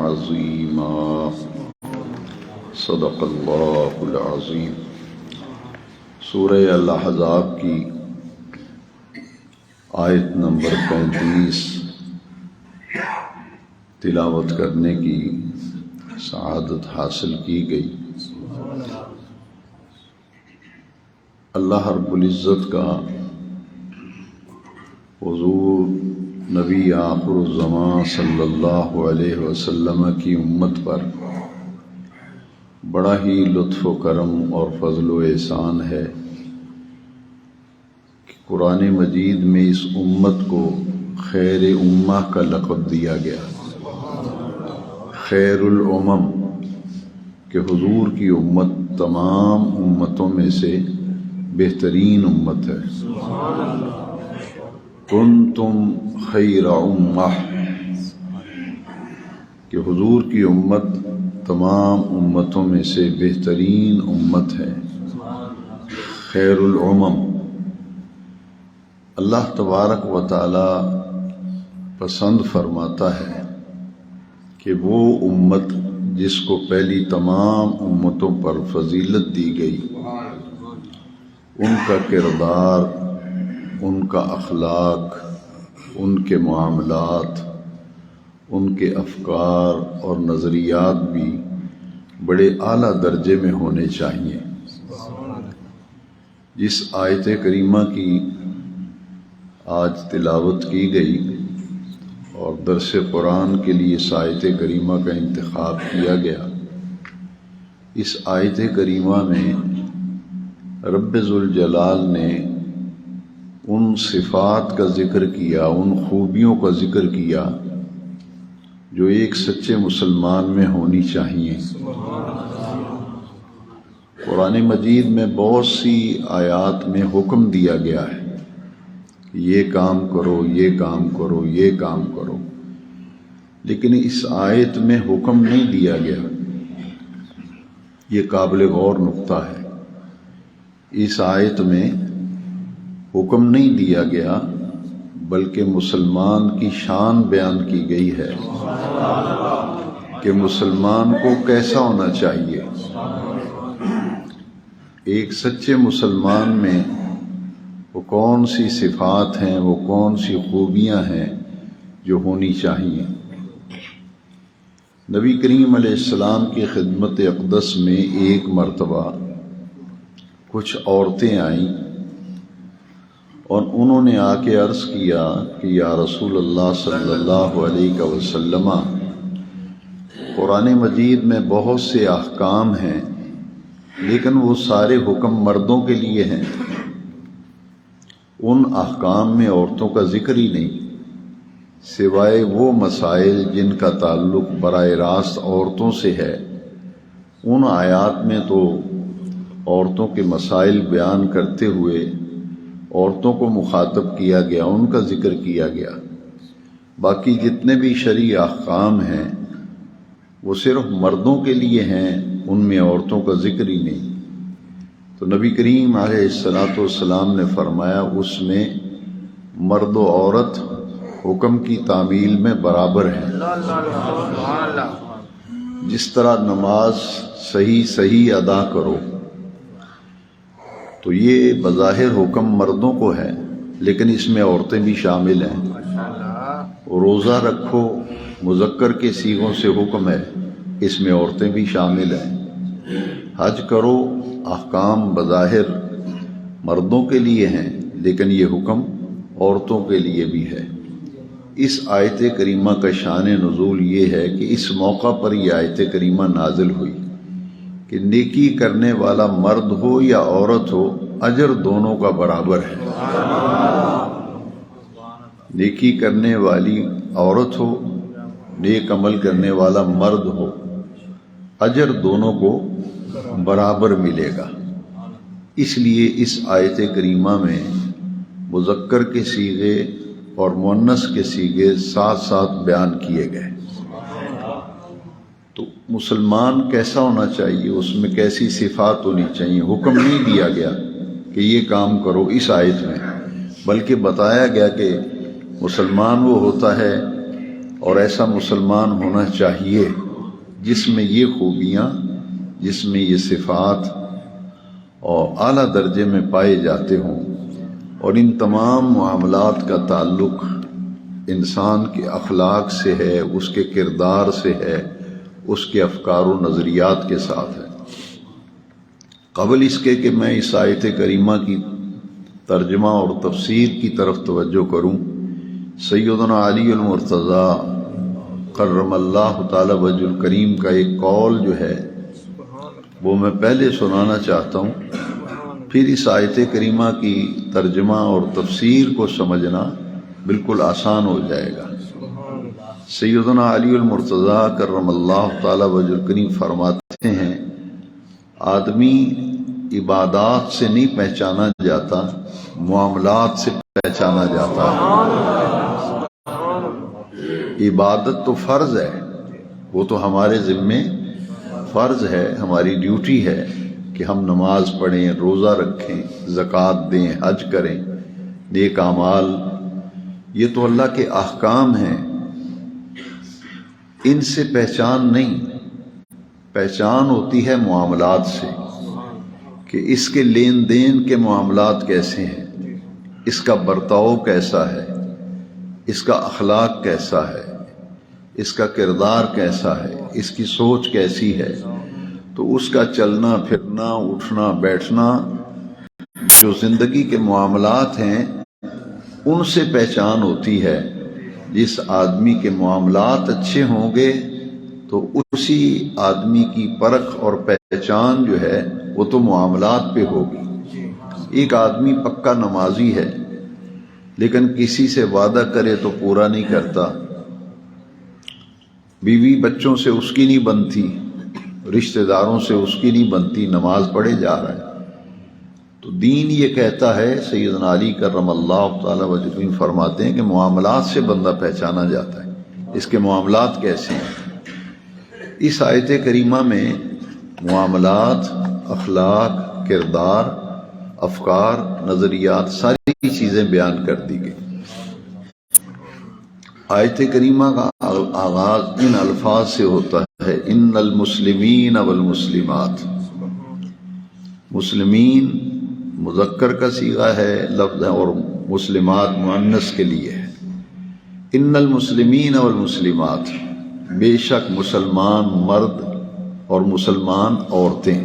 عظيما صدق اللہ العظیم۔ سورہ الاحزاب کی آیت نمبر 35 تلاوت کرنے کی سعادت حاصل کی گئی۔ اللہ رب العزت کا حضور نبی آخر الزمان صلی اللہ علیہ وسلم کی امت پر بڑا ہی لطف و کرم اور فضل و احسان ہے کہ قرآن مجید میں اس امت کو خیر امہ کا لقب دیا گیا، خیر الامم، کہ حضور کی امت تمام امتوں میں سے بہترین امت ہے۔ کنتم خیر امہ، کہ حضور کی امت تمام امتوں میں سے بہترین امت ہے، خیر الامم۔ اللہ تبارک و تعالی پسند فرماتا ہے کہ وہ امت جس کو پہلی تمام امتوں پر فضیلت دی گئی، ان کا کردار، ان کا اخلاق، ان کے معاملات، ان کے افکار اور نظریات بھی بڑے اعلیٰ درجے میں ہونے چاہیے۔ جس آیت کریمہ کی آج تلاوت کی گئی اور درس قرآن کے لیے اس آیت کریمہ کا انتخاب کیا گیا، اس آیت کریمہ میں رب ذوالجلال نے ان صفات کا ذکر کیا، ان خوبیوں کا ذکر کیا جو ایک سچے مسلمان میں ہونی چاہیے۔ قرآن مجید میں بہت سی آیات میں حکم دیا گیا ہے کہ یہ کام کرو، یہ کام کرو، یہ کام کرو، لیکن اس آیت میں حکم نہیں دیا گیا۔ یہ قابل غور نقطہ ہے۔ اس آیت میں حکم نہیں دیا گیا بلکہ مسلمان کی شان بیان کی گئی ہے کہ مسلمان کو کیسا ہونا چاہیے۔ ایک سچے مسلمان میں وہ کون سی صفات ہیں، وہ کون سی خوبیاں ہیں جو ہونی چاہیے۔ نبی کریم علیہ السلام کی خدمت اقدس میں ایک مرتبہ کچھ عورتیں آئیں اور انہوں نے آ کے عرض کیا کہ یا رسول اللہ صلی اللہ علیہ وسلم، قرآن مجید میں بہت سے احکام ہیں لیکن وہ سارے حکم مردوں کے لیے ہیں، ان احکام میں عورتوں کا ذکر ہی نہیں، سوائے وہ مسائل جن کا تعلق براہ راست عورتوں سے ہے۔ ان آیات میں تو عورتوں کے مسائل بیان کرتے ہوئے عورتوں کو مخاطب کیا گیا، ان کا ذکر کیا گیا، باقی جتنے بھی شرعی احکام ہیں وہ صرف مردوں کے لیے ہیں، ان میں عورتوں کا ذکر ہی نہیں۔ تو نبی کریم علیہ السلام نے فرمایا اس میں مرد و عورت حکم کی تعمیل میں برابر ہیں۔ جس طرح نماز صحیح ادا کرو تو یہ بظاہر حکم مردوں کو ہے لیکن اس میں عورتیں بھی شامل ہیں۔ روزہ رکھو مذکر کے صیغوں سے حکم ہے، اس میں عورتیں بھی شامل ہیں۔ حج کرو، احکام بظاہر مردوں کے لیے ہیں لیکن یہ حکم عورتوں کے لیے بھی ہے۔ اس آیت کریمہ کا شان نزول یہ ہے کہ اس موقع پر یہ آیت کریمہ نازل ہوئی کہ نیکی کرنے والا مرد ہو یا عورت ہو، اجر دونوں کا برابر ہے۔ نیکی کرنے والی عورت ہو، نیک عمل کرنے والا مرد ہو، اجر دونوں کو برابر ملے گا۔ اس لیے اس آیت کریمہ میں مذکر کے صیغے اور مؤنث کے صیغے ساتھ ساتھ بیان کیے گئے۔ تو مسلمان کیسا ہونا چاہیے، اس میں کیسی صفات ہونی چاہیے۔ حکم نہیں دیا گیا کہ یہ کام کرو اس آیت میں، بلکہ بتایا گیا کہ مسلمان وہ ہوتا ہے اور ایسا مسلمان ہونا چاہیے جس میں یہ خوبیاں، جس میں یہ صفات اور اعلیٰ درجے میں پائے جاتے ہوں، اور ان تمام معاملات کا تعلق انسان کے اخلاق سے ہے، اس کے کردار سے ہے، اس کے افکار و نظریات کے ساتھ ہے۔ قبل اس کے کہ میں اس آیت کریمہ کی ترجمہ اور تفسیر کی طرف توجہ کروں، سیدنا علی المرتضیٰ کرم اللہ تعالی وجہ الکریم کا ایک قول جو ہے وہ میں پہلے سنانا چاہتا ہوں، پھر اس آیت کریمہ کی ترجمہ اور تفسیر کو سمجھنا بالکل آسان ہو جائے گا۔ سیدنا علی المرتضیٰ کرم اللہ تعالی وجہ الکریم فرماتے ہیں، آدمی عبادات سے نہیں پہچانا جاتا، معاملات سے پہچانا جاتا ہے۔ عبادت تو فرض ہے، وہ تو ہمارے ذمے فرض ہے، ہماری ڈیوٹی ہے کہ ہم نماز پڑھیں، روزہ رکھیں، زکوٰۃ دیں، حج کریں، نیک اعمال، یہ تو اللہ کے احکام ہیں، ان سے پہچان نہیں، پہچان ہوتی ہے معاملات سے، کہ اس کے لین دین کے معاملات کیسے ہیں، اس کا برتاؤ کیسا ہے، اس کا اخلاق کیسا ہے، اس کا کردار کیسا ہے، اس کی سوچ کیسی ہے، تو اس کا چلنا پھرنا، اٹھنا بیٹھنا، جو زندگی کے معاملات ہیں ان سے پہچان ہوتی ہے۔ جس آدمی کے معاملات اچھے ہوں گے تو اسی آدمی کی پرکھ اور پہچان جو ہے وہ تو معاملات پہ ہوگی۔ ایک آدمی پکا نمازی ہے لیکن کسی سے وعدہ کرے تو پورا نہیں کرتا، بیوی بچوں سے اس کی نہیں بنتی، رشتہ داروں سے اس کی نہیں بنتی، نماز پڑھے جا رہا ہے، تو دین یہ کہتا ہے، سیدنا علی کرم اللہ تعالی وجہ فرماتے ہیں کہ معاملات سے بندہ پہچانا جاتا ہے، اس کے معاملات کیسے ہیں۔ اس آیت کریمہ میں معاملات، اخلاق، کردار، افکار، نظریات، ساری چیزیں بیان کر دی گئی۔ آیت کریمہ کا آغاز ان الفاظ سے ہوتا ہے، ان المسلمین والمسلمات۔ مسلمین مذکر کا صیغہ ہے لفظ ہے، اور مسلمات مؤنث کے لیے ہے۔ ان المسلمین والمسلمات، بے شک مسلمان مرد اور مسلمان عورتیں،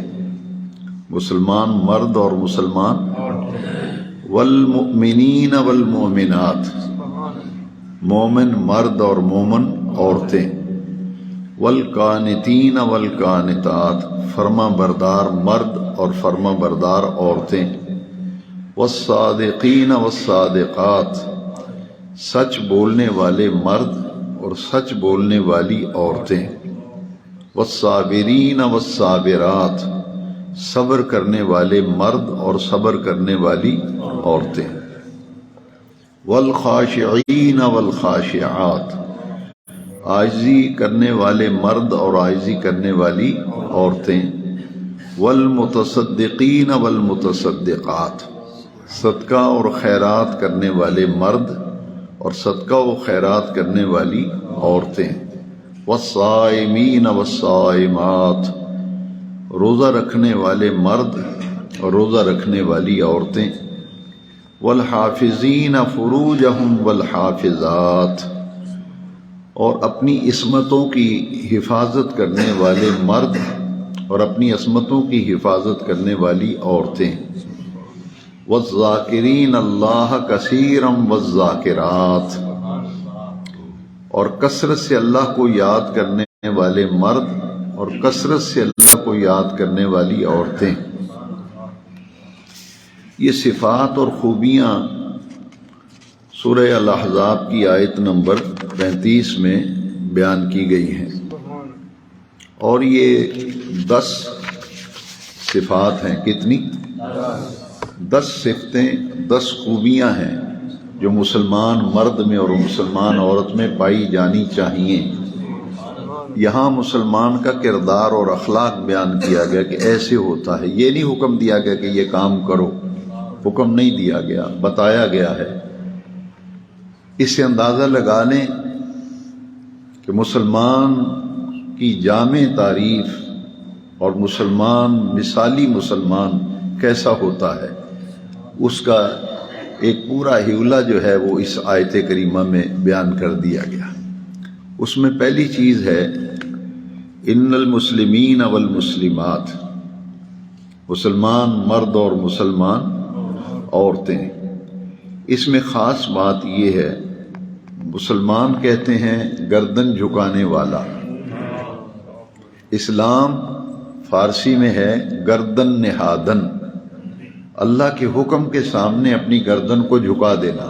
مسلمان مرد اور مسلمان، والمؤمنین والمؤمنات، مومن مرد اور مومن عورتیں، والقانتین والقانتات، فرما بردار مرد اور فرما بردار عورتیں، والصادقین والصادقات، سچ بولنے والے مرد اور سچ بولنے والی عورتیں، والصابرین والصابرات، صبر کرنے والے مرد اور صبر کرنے والی عورتیں، والخاشعین والخاشعات، عاجزی کرنے والے مرد اور عاجزی کرنے والی عورتیں، والمتصدقین والمتصدقات، صدقہ اور خیرات کرنے والے مرد اور صدقہ و خیرات کرنے والی عورتیں، والصائمین والصائمات، روزہ رکھنے والے مرد اور روزہ رکھنے والی عورتیں، والحافظین فروجہم والحافظات، اور اپنی عصمتوں کی حفاظت کرنے والے مرد اور اپنی عصمتوں کی حفاظت کرنے والی عورتیں، والذاکرین اللہ کثیرا والذاکرات، اور کثرت سے اللہ کو یاد کرنے والے مرد اور کثرت سے اللہ کو یاد کرنے والی عورتیں۔ یہ صفات اور خوبیاں سورہ الاحزاب کی آیت نمبر 35 میں بیان کی گئی ہیں، اور یہ 10 صفات ہیں۔ کتنی؟ 10 صفتیں، 10 خوبیاں ہیں جو مسلمان مرد میں اور مسلمان عورت میں پائی جانی چاہیے۔ یہاں مسلمان کا کردار اور اخلاق بیان کیا گیا کہ ایسے ہوتا ہے، یہ نہیں حکم دیا گیا کہ یہ کام کرو، حکم نہیں دیا گیا، بتایا گیا ہے۔ اس سے اندازہ لگا لیں کہ مسلمان کی جامع تعریف اور مسلمان مثالی مسلمان کیسا ہوتا ہے، اس کا ایک پورا حوالہ جو ہے وہ اس آیت کریمہ میں بیان کر دیا گیا۔ اس میں پہلی چیز ہے ان المسلمین والمسلمات، مسلمان مرد اور مسلمان عورتیں۔ اس میں خاص بات یہ ہے، مسلمان کہتے ہیں گردن جھکانے والا، اسلام فارسی میں ہے گردن نہادن، اللہ کے حکم کے سامنے اپنی گردن کو جھکا دینا۔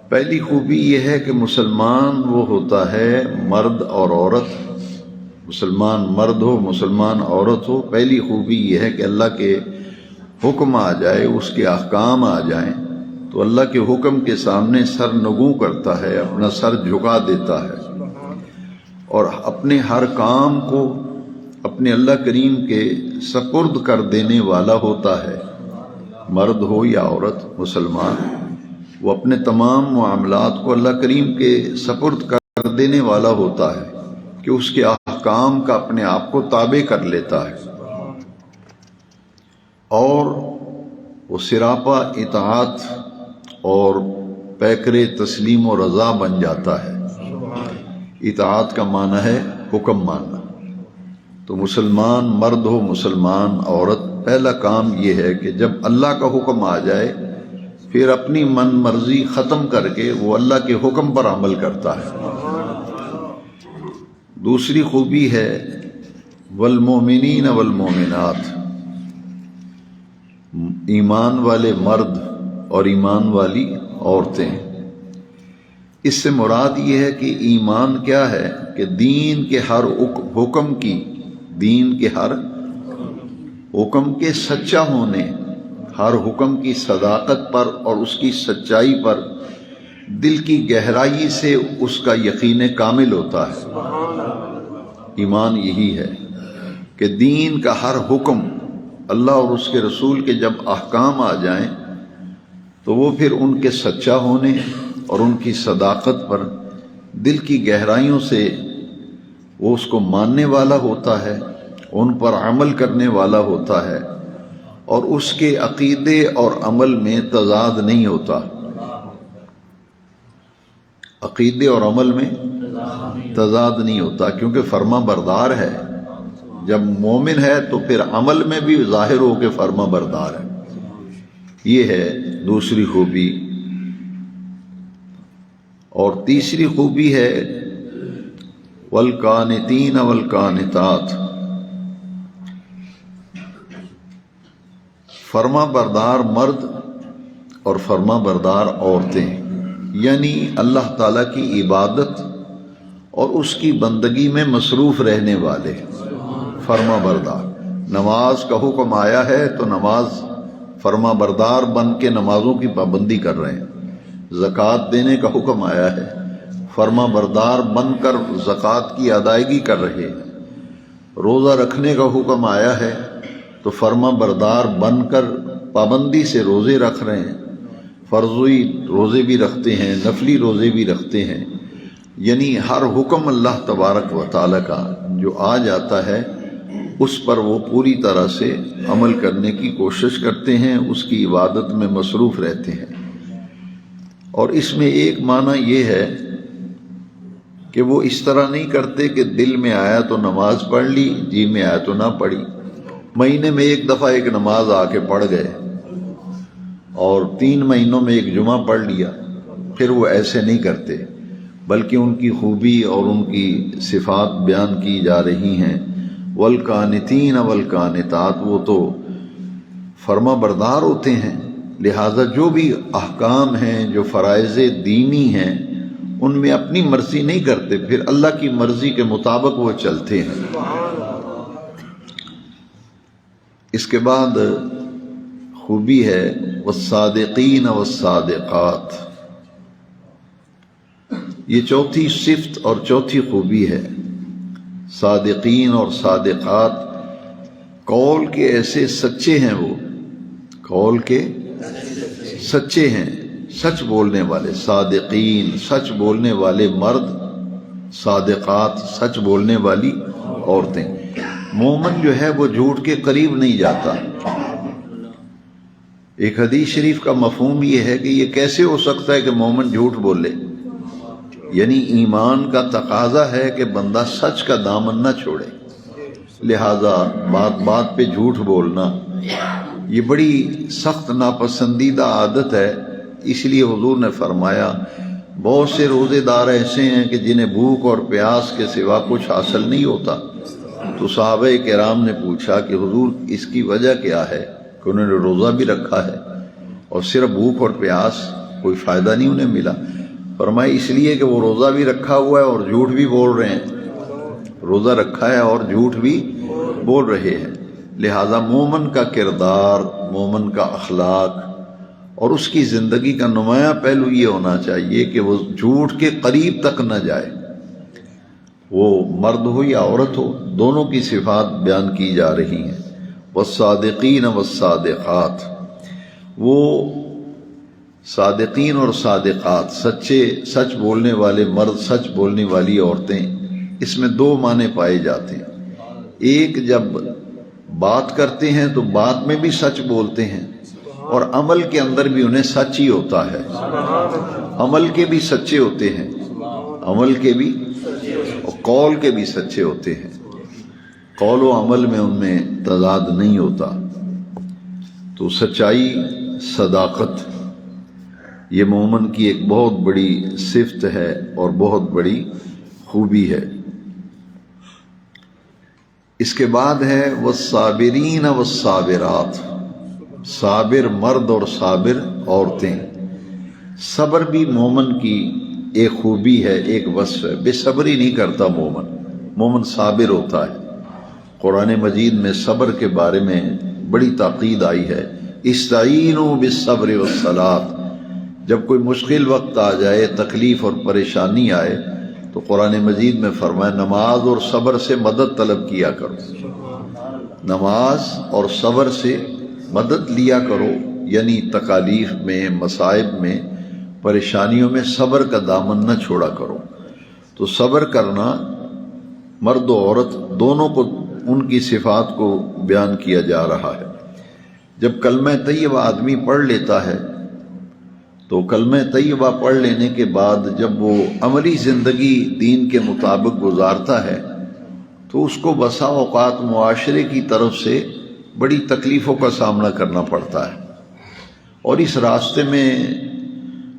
پہلی خوبی یہ ہے کہ مسلمان وہ ہوتا ہے مرد اور عورت، مسلمان مرد ہو مسلمان عورت ہو، پہلی خوبی یہ ہے کہ اللہ کے حکم آ جائے، اس کے احکام آ جائیں تو اللہ کے حکم کے سامنے سر نگوں کرتا ہے، اپنا سر جھکا دیتا ہے اور اپنے ہر کام کو اپنے اللہ کریم کے سپرد کر دینے والا ہوتا ہے۔ مرد ہو یا عورت، مسلمان وہ اپنے تمام معاملات کو اللہ کریم کے سپرد کر دینے والا ہوتا ہے کہ اس کے احکام کا اپنے آپ کو تابع کر لیتا ہے اور وہ سراپا اطاعت اور پیکر تسلیم و رضا بن جاتا ہے۔ اطاعت کا معنی ہے حکم ماننا، تو مسلمان مرد ہو مسلمان عورت، پہلا کام یہ ہے کہ جب اللہ کا حکم آ جائے پھر اپنی من مرضی ختم کر کے وہ اللہ کے حکم پر عمل کرتا ہے۔ دوسری خوبی ہے والمومنین والمومنات، ایمان والے مرد اور ایمان والی عورتیں۔ اس سے مراد یہ ہے کہ ایمان کیا ہے کہ دین کے ہر حکم کی، دین کے ہر حکم کے سچا ہونے، ہر حکم کی صداقت پر اور اس کی سچائی پر دل کی گہرائی سے اس کا یقین کامل ہوتا ہے۔ ایمان یہی ہے کہ دین کا ہر حکم، اللہ اور اس کے رسول کے جب احکام آ جائیں تو وہ پھر ان کے سچا ہونے اور ان کی صداقت پر دل کی گہرائیوں سے وہ اس کو ماننے والا ہوتا ہے، ان پر عمل کرنے والا ہوتا ہے اور اس کے عقیدے اور عمل میں تضاد نہیں ہوتا۔ عقیدے اور عمل میں تضاد نہیں ہوتا کیونکہ فرما بردار ہے۔ جب مومن ہے تو پھر عمل میں بھی ظاہر ہو کے فرما بردار ہے۔ یہ ہے دوسری خوبی۔ اور تیسری خوبی ہے والقانتین والقانتات، فرما بردار مرد اور فرما بردار عورتیں، یعنی اللہ تعالیٰ کی عبادت اور اس کی بندگی میں مصروف رہنے والے فرما بردار۔ نماز کا حکم آیا ہے تو نماز فرما بردار بن کے نمازوں کی پابندی کر رہے ہیں۔ زکوٰۃ دینے کا حکم آیا ہے، فرما بردار بن کر زکوٰۃ کی ادائیگی کر رہے ہیں۔ روزہ رکھنے کا حکم آیا ہے تو فرما بردار بن کر پابندی سے روزے رکھ رہے ہیں، فرضی روزے بھی رکھتے ہیں، نفلی روزے بھی رکھتے ہیں۔ یعنی ہر حکم اللہ تبارک و تعالیٰ کا جو آ جاتا ہے اس پر وہ پوری طرح سے عمل کرنے کی کوشش کرتے ہیں، اس کی عبادت میں مصروف رہتے ہیں۔ اور اس میں ایک معنی یہ ہے کہ وہ اس طرح نہیں کرتے کہ دل میں آیا تو نماز پڑھ لی، جی میں آیا تو نہ پڑھی، مہینے میں ایک دفعہ ایک نماز آ کے پڑھ گئے اور 3 مہینوں میں ایک جمعہ پڑھ لیا، پھر وہ ایسے نہیں کرتے، بلکہ ان کی خوبی اور ان کی صفات بیان کی جا رہی ہیں۔ والقانتین والقانتات، وہ تو فرما بردار ہوتے ہیں، لہذا جو بھی احکام ہیں، جو فرائض دینی ہیں، ان میں اپنی مرضی نہیں کرتے، پھر اللہ کی مرضی کے مطابق وہ چلتے ہیں۔ اس کے بعد خوبی ہے والصادقین والصادقات، یہ چوتھی صفت اور چوتھی خوبی ہے۔ صادقین اور صادقات، قول کے ایسے سچے ہیں، وہ قول کے سچے ہیں، سچ بولنے والے۔ صادقین، سچ بولنے والے مرد صادقات سچ بولنے والی عورتیں۔ مومن جو ہے وہ جھوٹ کے قریب نہیں جاتا۔ ایک حدیث شریف کا مفہوم یہ ہے کہ یہ کیسے ہو سکتا ہے کہ مومن جھوٹ بولے، یعنی ایمان کا تقاضا ہے کہ بندہ سچ کا دامن نہ چھوڑے، لہذا بات بات پہ جھوٹ بولنا یہ بڑی سخت ناپسندیدہ عادت ہے۔ اس لیے حضور نے فرمایا بہت سے روزے دار ایسے ہیں کہ جنہیں بھوک اور پیاس کے سوا کچھ حاصل نہیں ہوتا۔ تو صحابہ کرام نے پوچھا کہ حضور اس کی وجہ کیا ہے کہ انہوں نے روزہ بھی رکھا ہے اور صرف بھوک اور پیاس، کوئی فائدہ نہیں انہیں ملا؟ فرمایا اس لیے کہ وہ روزہ بھی رکھا ہوا ہے اور جھوٹ بھی بول رہے ہیں، روزہ رکھا ہے اور جھوٹ بھی بول رہے ہیں۔ لہذا مومن کا کردار، مومن کا اخلاق اور اس کی زندگی کا نمایاں پہلو یہ ہونا چاہیے کہ وہ جھوٹ کے قریب تک نہ جائے، وہ مرد ہو یا عورت ہو، دونوں کی صفات بیان کی جا رہی ہیں۔ والصادقین والصادقات، وہ صادقین اور صادقات، سچ بولنے والے مرد، سچ بولنے والی عورتیں، اس میں دو معنی پائے جاتے ہیں۔ ایک، جب بات کرتے ہیں تو بات میں بھی سچ بولتے ہیں اور عمل کے اندر بھی انہیں سچ ہی ہوتا ہے، عمل کے بھی سچے ہوتے ہیں، عمل کے بھی اور قول کے بھی سچے ہوتے ہیں، قول و عمل میں ان میں تضاد نہیں ہوتا۔ تو سچائی، صداقت، یہ مومن کی ایک بہت بڑی صفت ہے اور بہت بڑی خوبی ہے۔ اس کے بعد ہے والصابرین والصابرات، صابر مرد اور صابر عورتیں۔ صبر بھی مومن کی ایک خوبی ہے، ایک وصف ہے، بے صبری نہیں کرتا مومن صابر ہوتا ہے۔ قرآن مجید میں صبر کے بارے میں بڑی تاکید آئی ہے، استعینوا بالصبر والصلاۃ۔ جب کوئی مشکل وقت آ جائے، تکلیف اور پریشانی آئے تو قرآن مجید میں فرمایا نماز اور صبر سے مدد طلب کیا کرو، نماز اور صبر سے مدد لیا کرو، یعنی تکالیف میں، مصائب میں، پریشانیوں میں صبر کا دامن نہ چھوڑا کرو۔ تو صبر کرنا، مرد و عورت دونوں کو، ان کی صفات کو بیان کیا جا رہا ہے۔ جب کلمہ طیبہ آدمی پڑھ لیتا ہے تو کلمہ طیبہ پڑھ لینے کے بعد جب وہ عملی زندگی دین کے مطابق گزارتا ہے تو اس کو بسا اوقات معاشرے کی طرف سے بڑی تکلیفوں کا سامنا کرنا پڑتا ہے، اور اس راستے میں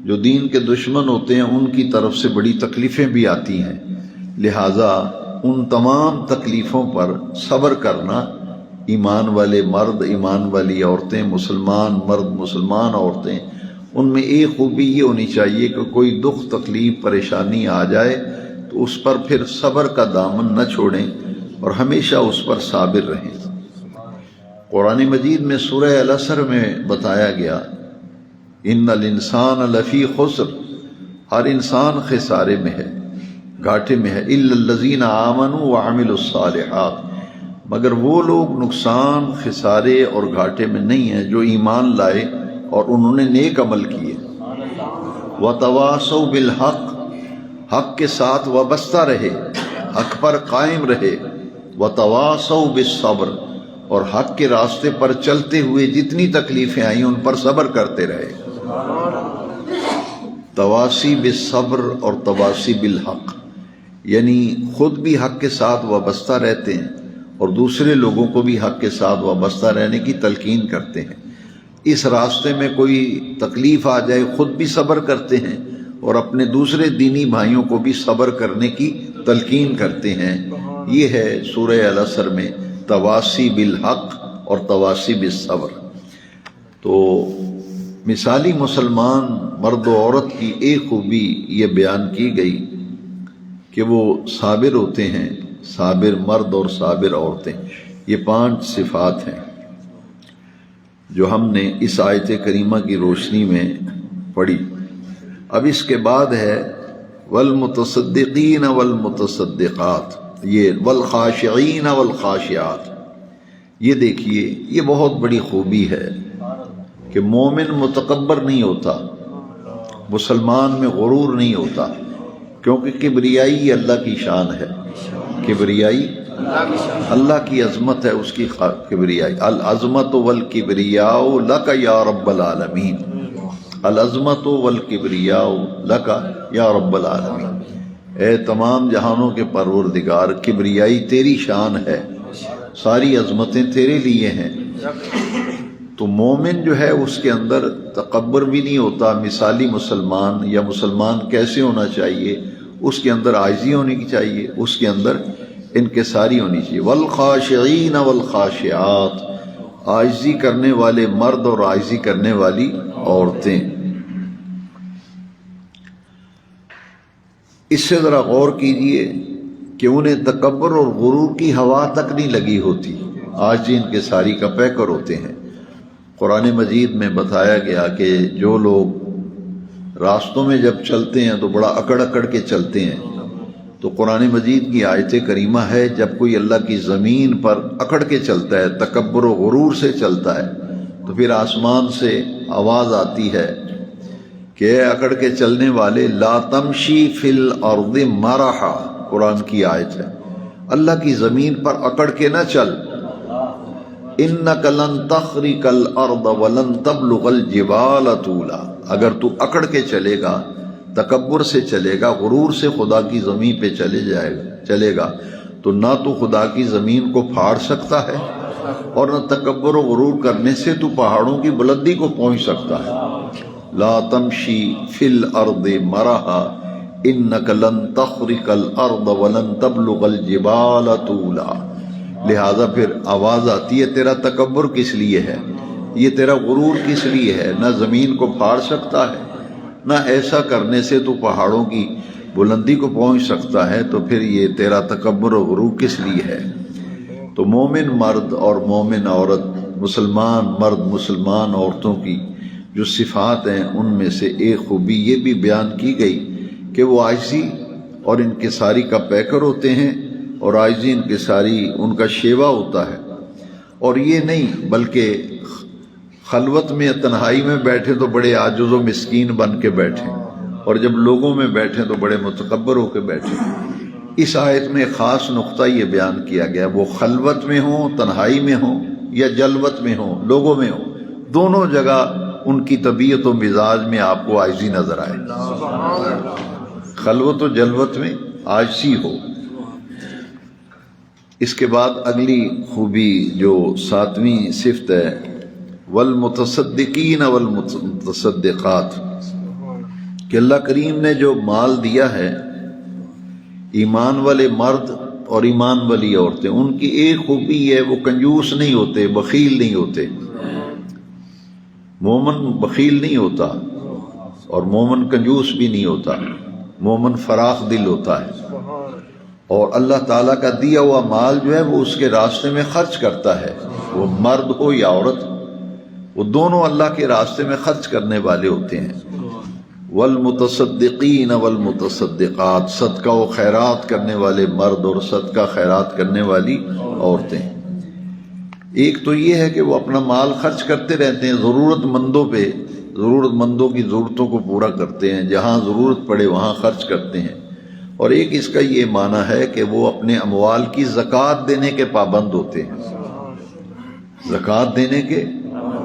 جو دین کے دشمن ہوتے ہیں ان کی طرف سے بڑی تکلیفیں بھی آتی ہیں۔ لہٰذا ان تمام تکلیفوں پر صبر کرنا، ایمان والے مرد، ایمان والی عورتیں، مسلمان مرد، مسلمان عورتیں، ان میں ایک خوبی یہ ہونی چاہیے کہ کوئی دکھ، تکلیف، پریشانی آ جائے تو اس پر پھر صبر کا دامن نہ چھوڑیں اور ہمیشہ اس پر صابر رہیں۔ قرآن مجید میں سورہ العصر میں بتایا گیا ان الانسان لفی خسر، ہر انسان خسارے میں ہے، گھاٹے میں ہے، الا الذین آمنوا وعملوا الصالحات، مگر وہ لوگ نقصان، خسارے اور گھاٹے میں نہیں ہیں جو ایمان لائے اور انہوں نے نیک عمل کیے، وتواصوا بالحق، حق کے ساتھ وابستہ رہے، حق پر قائم رہے، وتواصوا بالصبر، اور حق کے راستے پر چلتے ہوئے جتنی تکلیفیں آئیں ان پر صبر کرتے رہے۔ تواصی بالصبر اور تواصی بالحق، یعنی خود بھی حق کے ساتھ وابستہ رہتے ہیں اور دوسرے لوگوں کو بھی حق کے ساتھ وابستہ رہنے کی تلقین کرتے ہیں۔ اس راستے میں کوئی تکلیف آ جائے خود بھی صبر کرتے ہیں اور اپنے دوسرے دینی بھائیوں کو بھی صبر کرنے کی تلقین کرتے ہیں۔ یہ ہے سورہ العصر میں تواصی بالحق اور تواصی بالصبر۔ تو مثالی مسلمان مرد و عورت کی ایک خوبی یہ بیان کی گئی کہ وہ صابر ہوتے ہیں، صابر مرد اور صابر عورتیں۔ یہ 5 صفات ہیں جو ہم نے اس آیت کریمہ کی روشنی میں پڑھی۔ اب اس کے بعد ہے والمتصدقین والمتصدقات، یہ والخاشعین والخاشعات۔ یہ دیکھیے، یہ بہت بڑی خوبی ہے کہ مومن متکبر نہیں ہوتا، مسلمان میں غرور نہیں ہوتا، کیونکہ کبریائی اللہ کی شان ہے، کبریائی اللہ کی عظمت ہے، اس کی کبریائی۔ العظمت والکبریاء لک یا رب العالمین، العظمت والکبریاء لک یا رب العالمین، اے تمام جہانوں کے پروردگار، کبریائی تیری شان ہے، ساری عظمتیں تیرے لیے ہیں۔ تو مومن جو ہے اس کے اندر تکبر بھی نہیں ہوتا، مثالی مسلمان یا مسلمان کیسے ہونا چاہیے، اس کے اندر عاجزی ہونی چاہیے، اس کے اندر انکساری ہونی چاہیے۔ والخاشعین والخاشعات، عاجزی کرنے والے مرد اور عاجزی کرنے والی عورتیں۔ اس سے ذرا غور کیجئے کہ انہیں تکبر اور غرور کی ہوا تک نہیں لگی ہوتی، عاجزی انکساری کا پیکر ہوتے ہیں۔ قرآن مجید میں بتایا گیا کہ جو لوگ راستوں میں جب چلتے ہیں تو بڑا اکڑ اکڑ کے چلتے ہیں، تو قرآن مجید کی آیت کریمہ ہے جب کوئی اللہ کی زمین پر اکڑ کے چلتا ہے، تکبر و غرور سے چلتا ہے، تو پھر آسمان سے آواز آتی ہے کہ اے اکڑ کے چلنے والے، لا تمشی فی الارض مرحا، قرآن کی آیت ہے، اللہ کی زمین پر اکڑ کے نہ چل، انک لن تخرق الارض ولن تبلغ الجبال طولا، اگر تو اکڑ کے چلے گا، تکبر سے چلے گا، غرور سے خدا کی زمین پہ چلے گا تو نہ تو خدا کی زمین کو پھاڑ سکتا ہے اور نہ تکبر و غرور کرنے سے تو پہاڑوں کی بلندی کو پہنچ سکتا ہے۔ لا تمشی فی الارض مرحا انک لن تخرق الارض ولن تبلغ الجبال طولا۔ لہذا پھر آواز آتی ہے تیرا تکبر کس لیے ہے، یہ تیرا غرور کس لیے ہے، نہ زمین کو پھاڑ سکتا ہے، نہ ایسا کرنے سے تو پہاڑوں کی بلندی کو پہنچ سکتا ہے، تو پھر یہ تیرا تکبر و غرور کس لیے ہے۔ تو مومن مرد اور مومن عورت، مسلمان مرد مسلمان عورتوں کی جو صفات ہیں ان میں سے ایک خوبی یہ بھی بیان کی گئی کہ وہ عاجزی اور انکساری کا پیکر ہوتے ہیں، اور عاجزی انکساری ان کا شیوا ہوتا ہے۔ اور یہ نہیں بلکہ خلوت میں تنہائی میں بیٹھے تو بڑے عاجز و مسکین بن کے بیٹھے، اور جب لوگوں میں بیٹھے تو بڑے متکبر ہو کے بیٹھے۔ اس آیت میں خاص نقطہ یہ بیان کیا گیا، وہ خلوت میں ہوں، تنہائی میں ہوں، یا جلوت میں ہوں، لوگوں میں ہوں، دونوں جگہ ان کی طبیعت و مزاج میں آپ کو عاجزی نظر آئے، خلوت و جلوت میں عاجزی ہو۔ اس کے بعد اگلی خوبی جو 7ویں صفت ہے، والمتصدقین والمتصدقات، کہ اللہ کریم نے جو مال دیا ہے، ایمان والے مرد اور ایمان والی عورتیں، ان کی ایک خوبی ہے وہ کنجوس نہیں ہوتے، بخیل نہیں ہوتے۔ مومن بخیل نہیں ہوتا اور مومن کنجوس بھی نہیں ہوتا، مومن فراخ دل ہوتا ہے، اور اللہ تعالیٰ کا دیا ہوا مال جو ہے وہ اس کے راستے میں خرچ کرتا ہے، وہ مرد ہو یا عورت، وہ دونوں اللہ کے راستے میں خرچ کرنے والے ہوتے ہیں۔ والمتصدقین والمتصدقات، صدقہ و خیرات کرنے والے مرد اور صدقہ خیرات کرنے والی عورتیں۔ ایک تو یہ ہے کہ وہ اپنا مال خرچ کرتے رہتے ہیں، ضرورت مندوں پہ، ضرورت مندوں کی ضرورتوں کو پورا کرتے ہیں، جہاں ضرورت پڑے وہاں خرچ کرتے ہیں۔ اور ایک اس کا یہ معنی ہے کہ وہ اپنے اموال کی زکوٰۃ دینے کے پابند ہوتے ہیں، زکوٰۃ دینے کے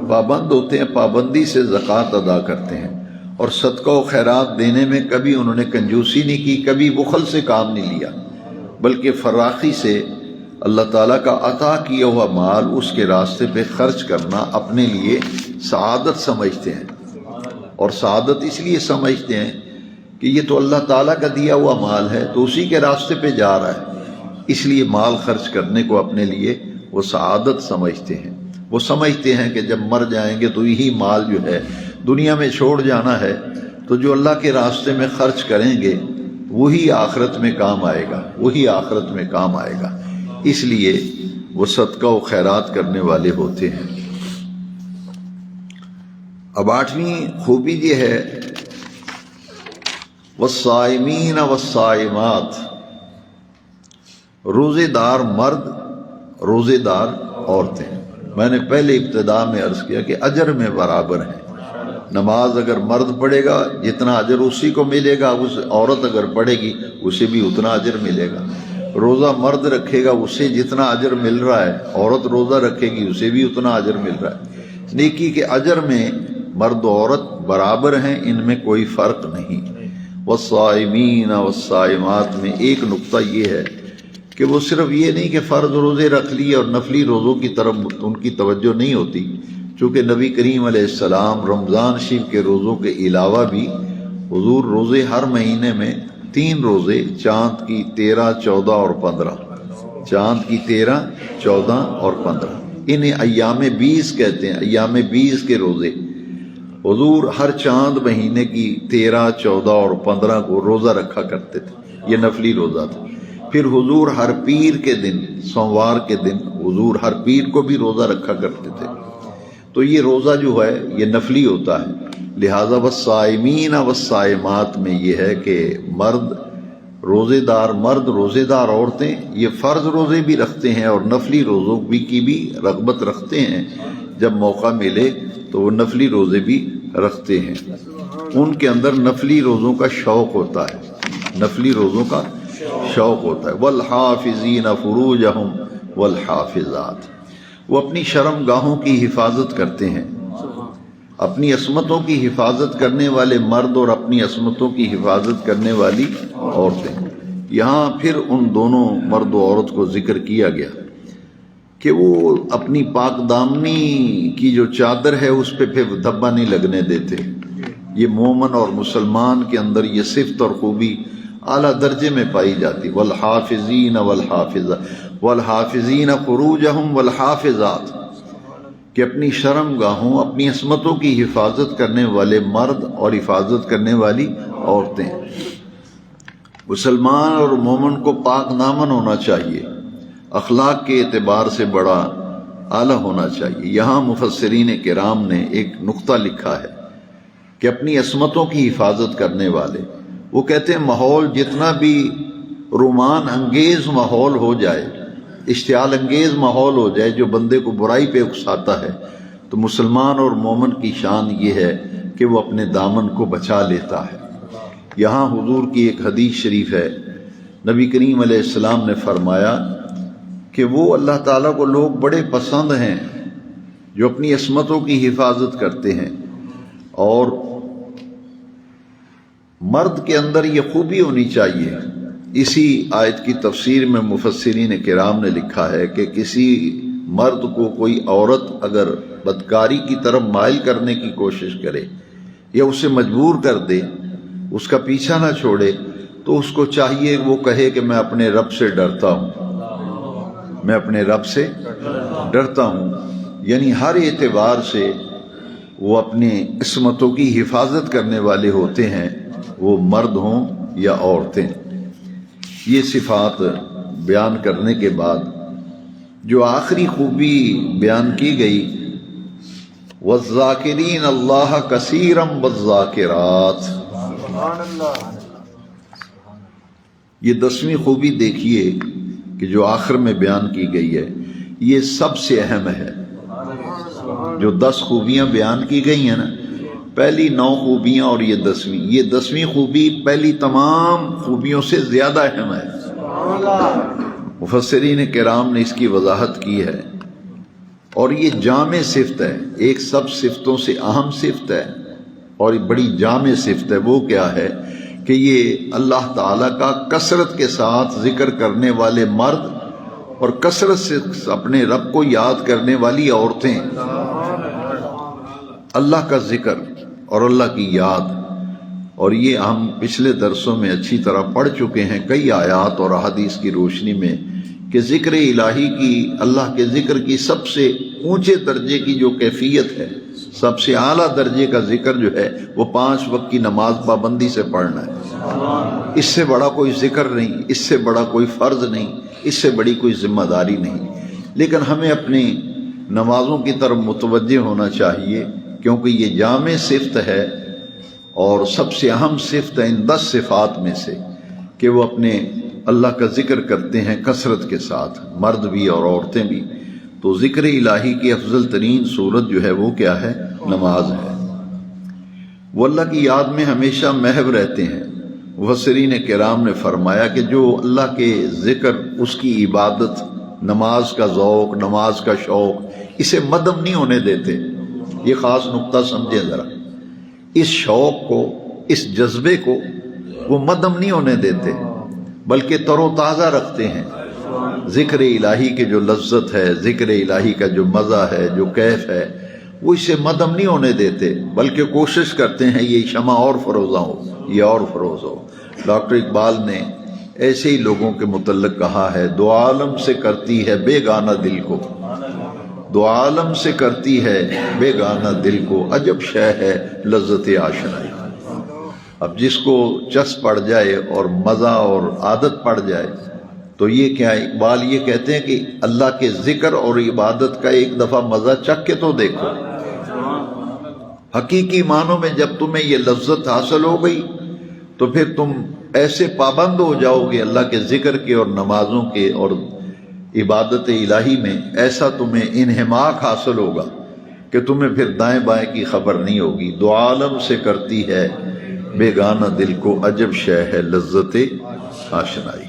پابند ہوتے ہیں، پابندی سے زکوٰۃ ادا کرتے ہیں، اور صدقہ و خیرات دینے میں کبھی انہوں نے کنجوسی نہیں کی، کبھی بخل سے کام نہیں لیا، بلکہ فراخی سے اللہ تعالیٰ کا عطا کیا ہوا مال اس کے راستے پہ خرچ کرنا اپنے لیے سعادت سمجھتے ہیں۔ اور سعادت اس لیے سمجھتے ہیں کہ یہ تو اللہ تعالیٰ کا دیا ہوا مال ہے، تو اسی کے راستے پہ جا رہا ہے، اس لیے مال خرچ کرنے کو اپنے لیے وہ سعادت سمجھتے ہیں۔ وہ سمجھتے ہیں کہ جب مر جائیں گے تو یہی مال جو ہے دنیا میں چھوڑ جانا ہے، تو جو اللہ کے راستے میں خرچ کریں گے وہی آخرت میں کام آئے گا، وہی آخرت میں کام آئے گا، اس لیے وہ صدقہ و خیرات کرنے والے ہوتے ہیں۔ اب 8ویں خوبی یہ ہے، والصائمین والصائمات، روزے دار مرد، روزے دار عورتیں۔ میں نے پہلے ابتدا میں عرض کیا کہ اجر میں برابر ہیں، نماز اگر مرد پڑھے گا جتنا اجر اسی کو ملے گا، اس عورت اگر پڑھے گی اسے بھی اتنا اجر ملے گا۔ روزہ مرد رکھے گا اسے جتنا اجر مل رہا ہے، عورت روزہ رکھے گی اسے بھی اتنا اجر مل رہا ہے۔ نیکی کے اجر میں مرد و عورت برابر ہیں، ان میں کوئی فرق نہیں۔ والصائمین والصائمات میں ایک نقطہ یہ ہے کہ وہ صرف یہ نہیں کہ فرض روزے رکھ لیے اور نفلی روزوں کی طرف ان کی توجہ نہیں ہوتی، چونکہ نبی کریم علیہ السلام رمضان شریف کے روزوں کے علاوہ بھی حضور روزے ہر مہینے میں 3 روزے، چاند کی 13، 14 اور 15، چاند کی 13، 14 اور 15، انہیں ایام 20 کہتے ہیں۔ ایام 20 کے روزے حضور ہر چاند مہینے کی 13، 14 اور 15 کو روزہ رکھا کرتے تھے، یہ نفلی روزہ تھا۔ پھر حضور ہر پیر کے دن، سوموار کے دن حضور ہر پیر کو بھی روزہ رکھا کرتے تھے۔ تو یہ روزہ جو ہے یہ نفلی ہوتا ہے، لہذا والصائمین والصائمات میں یہ ہے کہ مرد روزے دار مرد، روزے دار عورتیں یہ فرض روزے بھی رکھتے ہیں اور نفلی روزوں کی بھی رغبت رکھتے ہیں، جب موقع ملے تو وہ نفلی روزے بھی رکھتے ہیں، ان کے اندر نفلی روزوں کا شوق ہوتا ہے، نفلی روزوں کا شوق ہوتا ہے۔ والحافظین فروجہم والحافظات، وہ اپنی شرم گاہوں کی حفاظت کرتے ہیں، اپنی عصمتوں کی حفاظت کرنے والے مرد اور اپنی عصمتوں کی حفاظت کرنے والی عورتیں۔ یہاں پھر ان دونوں مرد و عورت کو ذکر کیا گیا کہ وہ اپنی پاک دامنی کی جو چادر ہے اس پہ پھر دھبا نہیں لگنے دیتے۔ یہ مومن اور مسلمان کے اندر یہ صفت اور خوبی اعلیٰ درجے میں پائی جاتی۔ والحافظین والحافظات والحافظین فروجہم والحافظات، کہ اپنی شرم گاہوں، اپنی عصمتوں کی حفاظت کرنے والے مرد اور حفاظت کرنے والی عورتیں۔ مسلمان اور مومن کو پاک دامن ہونا چاہیے، اخلاق کے اعتبار سے بڑا اعلیٰ ہونا چاہیے۔ یہاں مفسرین کرام نے ایک نقطہ لکھا ہے کہ اپنی عصمتوں کی حفاظت کرنے والے، وہ کہتے ہیں ماحول جتنا بھی رومان انگیز ماحول ہو جائے، اشتعال انگیز ماحول ہو جائے جو بندے کو برائی پہ اکساتا ہے، تو مسلمان اور مومن کی شان یہ ہے کہ وہ اپنے دامن کو بچا لیتا ہے۔ یہاں حضور کی ایک حدیث شریف ہے، نبی کریم علیہ السلام نے فرمایا کہ وہ اللہ تعالیٰ کو لوگ بڑے پسند ہیں جو اپنی عصمتوں کی حفاظت کرتے ہیں، اور مرد کے اندر یہ خوبی ہونی چاہیے۔ اسی آیت کی تفسیر میں مفسرین کرام نے لکھا ہے کہ کسی مرد کو کوئی عورت اگر بدکاری کی طرف مائل کرنے کی کوشش کرے یا اسے مجبور کر دے، اس کا پیچھا نہ چھوڑے، تو اس کو چاہیے وہ کہے کہ میں اپنے رب سے ڈرتا ہوں، میں اپنے رب سے ڈرتا ہوں، یعنی ہر اعتبار سے وہ اپنی عصمتوں کی حفاظت کرنے والے ہوتے ہیں، وہ مرد ہوں یا عورتیں۔ یہ صفات بیان کرنے کے بعد جو آخری خوبی بیان کی گئی، والذاکرین اللہ کثیرا والذاکرات، یہ 10ویں خوبی دیکھیے کہ جو آخر میں بیان کی گئی ہے، یہ سب سے اہم ہے۔ جو 10 خوبیاں بیان کی گئی ہیں نا، پہلی 9 خوبیاں اور یہ 10ویں، یہ 10ویں خوبی پہلی تمام خوبیوں سے زیادہ اہم ہے۔ مفسرین کرام نے اس کی وضاحت کی ہے، اور یہ جامع صفت ہے، ایک سب صفتوں سے اہم صفت ہے اور بڑی جامع صفت ہے۔ وہ کیا ہے کہ یہ اللہ تعالیٰ کا کثرت کے ساتھ ذکر کرنے والے مرد اور کثرت سے اپنے رب کو یاد کرنے والی عورتیں، اللہ کا ذکر اور اللہ کی یاد۔ اور یہ ہم پچھلے درسوں میں اچھی طرح پڑھ چکے ہیں کئی آیات اور احادیث کی روشنی میں کہ ذکر الہی کی، اللہ کے ذکر کی سب سے اونچے درجے کی جو کیفیت ہے، سب سے اعلیٰ درجے کا ذکر جو ہے وہ 5 وقت کی نماز پابندی سے پڑھنا ہے۔ اس سے بڑا کوئی ذکر نہیں، اس سے بڑا کوئی فرض نہیں، اس سے بڑی کوئی ذمہ داری نہیں۔ لیکن ہمیں اپنی نمازوں کی طرف متوجہ ہونا چاہیے، کیونکہ یہ جامع صفت ہے اور سب سے اہم صفت ہے ان 10 صفات میں سے، کہ وہ اپنے اللہ کا ذکر کرتے ہیں کثرت کے ساتھ، مرد بھی اور عورتیں بھی۔ تو ذکر الہی کی افضل ترین صورت جو ہے وہ کیا ہے؟ نماز ہے۔ وہ اللہ کی یاد میں ہمیشہ محو رہتے ہیں۔ مفسرین کرام نے فرمایا کہ جو اللہ کے ذکر، اس کی عبادت، نماز کا ذوق، نماز کا شوق، اسے مدم نہیں ہونے دیتے۔ یہ خاص نقطہ سمجھیں ذرا، اس شوق کو، اس جذبے کو وہ مدم نہیں ہونے دیتے، بلکہ تر و تازہ رکھتے ہیں۔ ذکر الہی کی جو لذت ہے، ذکر الہی کا جو مزہ ہے، جو کیف ہے، وہ اسے مدم نہیں ہونے دیتے، بلکہ کوشش کرتے ہیں یہ شمع اور فروزہ ہو، یہ اور فروز ہو۔ ڈاکٹر اقبال نے ایسے ہی لوگوں کے متعلق کہا ہے، دو عالم سے کرتی ہے بے گانہ دل کو، دو عالم سے کرتی ہے بے گانہ دل کو، عجب شے ہے لذت آشنائی۔ اب جس کو چس پڑ جائے اور مزہ اور عادت پڑ جائے تو یہ کیا ہے؟ اقبال یہ کہتے ہیں کہ اللہ کے ذکر اور عبادت کا ایک دفعہ مزہ چکھ کے تو دیکھو۔ حقیقی معنوں میں جب تمہیں یہ لذت حاصل ہو گئی تو پھر تم ایسے پابند ہو جاؤ گے اللہ کے ذکر کے اور نمازوں کے اور عبادت الہی میں، ایسا تمہیں انہماک حاصل ہوگا کہ تمہیں پھر دائیں بائیں کی خبر نہیں ہوگی۔ دو عالم سے کرتی ہے بیگانہ دل کو، عجب شے ہے لذت آشنائی۔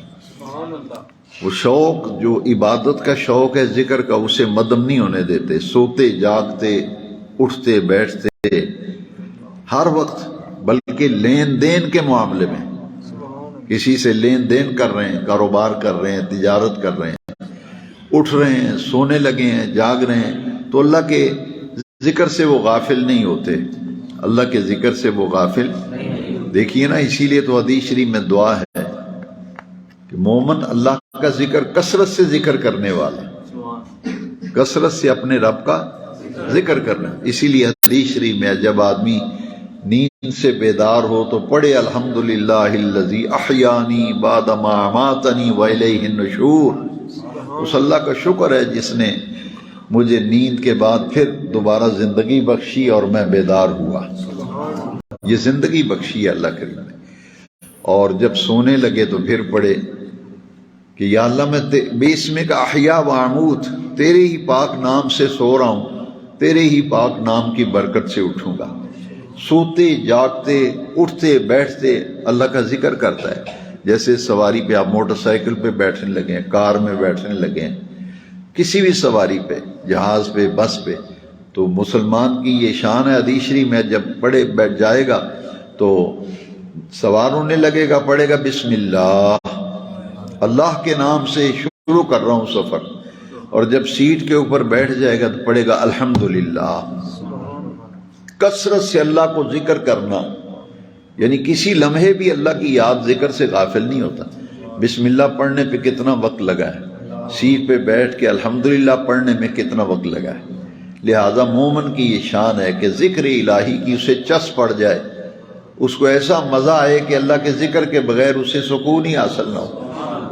وہ شوق جو عبادت کا شوق ہے، ذکر کا، اسے مدم نہیں ہونے دیتے۔ سوتے جاگتے، اٹھتے بیٹھتے، ہر وقت، بلکہ لین دین کے معاملے میں کسی سے لین دین کر رہے ہیں، کاروبار کر رہے ہیں، تجارت کر رہے ہیں، اٹھ رہے ہیں، سونے لگے ہیں، جاگ رہے ہیں، تو اللہ کے ذکر سے وہ غافل نہیں ہوتے، اللہ کے ذکر سے وہ غافل۔ دیکھیے نا، اسی لیے تو حدیث شریف میں دعا ہے کہ مومن اللہ کا ذکر کثرت سے ذکر کرنے والا، کثرت سے اپنے رب کا ذکر کرنا۔ اسی لیے حدیث شریف میں جب آدمی نیند سے بیدار ہو تو پڑھے الحمدللہ الذی احیانی بعد ما اماتنی والیہ النشور، اس اللہ کا شکر ہے جس نے مجھے نیند کے بعد پھر دوبارہ زندگی بخشی اور میں بیدار ہوا۔ یہ زندگی بخشی ہے اللہ کریم نے۔ اور جب سونے لگے تو پھر پڑھے کہ یا اللہ میں باسمک احیا و اموت، تیرے ہی پاک نام سے سو رہا ہوں، تیرے ہی پاک نام کی برکت سے اٹھوں گا۔ سوتے جاگتے اٹھتے بیٹھتے اللہ کا ذکر کرتا ہے۔ جیسے سواری پہ آپ موٹر سائیکل پہ بیٹھنے لگے ہیں، کار میں بیٹھنے لگے ہیں، کسی بھی سواری پہ، جہاز پہ، بس پہ، تو مسلمان کی یہ شان ہے۔ حدیث شریف میں جب پڑھے بیٹھ جائے گا تو سوار ہونے لگے گا، پڑھے گا بسم اللہ، اللہ کے نام سے شروع کر رہا ہوں سفر، اور جب سیٹ کے اوپر بیٹھ جائے گا تو پڑھے گا الحمدللہ۔ کثرت سے اللہ کو ذکر کرنا، یعنی کسی لمحے بھی اللہ کی یاد ذکر سے غافل نہیں ہوتا۔ بسم اللہ پڑھنے پہ کتنا وقت لگا ہے، سیٹ پہ بیٹھ کے الحمدللہ پڑھنے میں کتنا وقت لگا ہے۔ لہذا مومن کی یہ شان ہے کہ ذکر الہی کی اسے چس پڑ جائے، اس کو ایسا مزہ آئے کہ اللہ کے ذکر کے بغیر اسے سکون ہی حاصل نہ ہو۔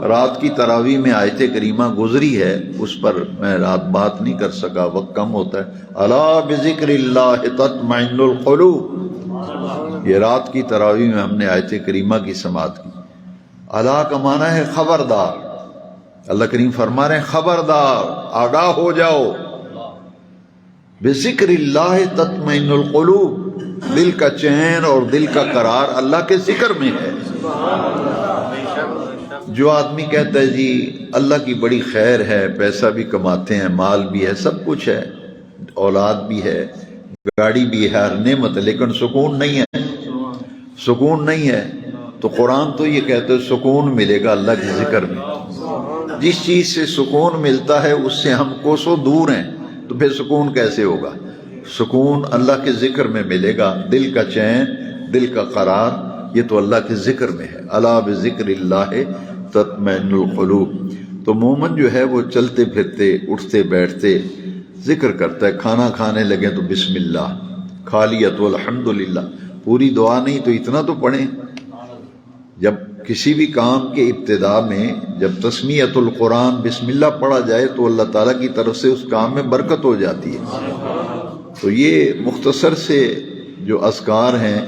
رات کی تراویح میں آیت کریمہ گزری ہے، اس پر میں رات بات نہیں کر سکا، وقت کم ہوتا ہے۔ الا بذکر اللہ تطمئن القلوب، یہ رات کی تراویح میں ہم نے آیت کریمہ کی سماعت کی۔ الا کا معنی ہے خبردار، اللہ کریم فرما رہے ہیں خبردار، آگاہ ہو جاؤ، بذکر اللہ تطمئن القلوب، دل کا چین اور دل کا قرار اللہ کے ذکر میں ہے۔ جو آدمی کہتا ہے جی اللہ کی بڑی خیر ہے، پیسہ بھی کماتے ہیں، مال بھی ہے، سب کچھ ہے، اولاد بھی ہے، گاڑی بھی ہے، ہر نعمت ہے، لیکن سکون نہیں ہے، سکون نہیں ہے، تو قرآن تو یہ کہتا ہے سکون ملے گا اللہ کے ذکر میں۔ جس چیز سے سکون ملتا ہے اس سے ہم کوسوں دور ہیں، تو پھر سکون کیسے ہوگا؟ سکون اللہ کے ذکر میں ملے گا، دل کا چین، دل کا قرار، یہ تو اللہ کے ذکر میں ہے۔ الا بذکر اللہ تطمئن القلوب۔ تو مومن جو ہے وہ چلتے پھرتے، اٹھتے بیٹھتے ذکر کرتا ہے۔ کھانا کھانے لگے تو بسم اللہ، کھا لیا تو الحمدللہ، پوری دعا نہیں تو اتنا تو پڑھیں۔ جب کسی بھی کام کے ابتدا میں جب تسمیت القرآن بسم اللہ پڑھا جائے تو اللہ تعالیٰ کی طرف سے اس کام میں برکت ہو جاتی ہے۔ تو یہ مختصر سے جو اذکار ہیں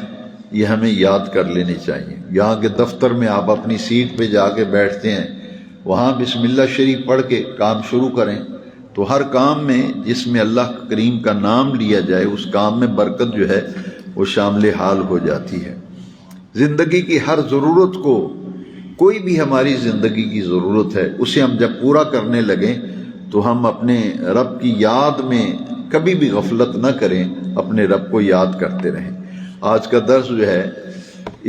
یہ ہمیں یاد کر لینے چاہیے۔ یہاں کے دفتر میں آپ اپنی سیٹ پہ جا کے بیٹھتے ہیں، وہاں بسم اللہ شریف پڑھ کے کام شروع کریں، تو ہر کام میں جس میں اللہ کریم کا نام لیا جائے اس کام میں برکت جو ہے وہ شامل حال ہو جاتی ہے۔ زندگی کی ہر ضرورت کو، کوئی بھی ہماری زندگی کی ضرورت ہے، اسے ہم جب پورا کرنے لگیں تو ہم اپنے رب کی یاد میں کبھی بھی غفلت نہ کریں، اپنے رب کو یاد کرتے رہیں۔ آج کا درس جو ہے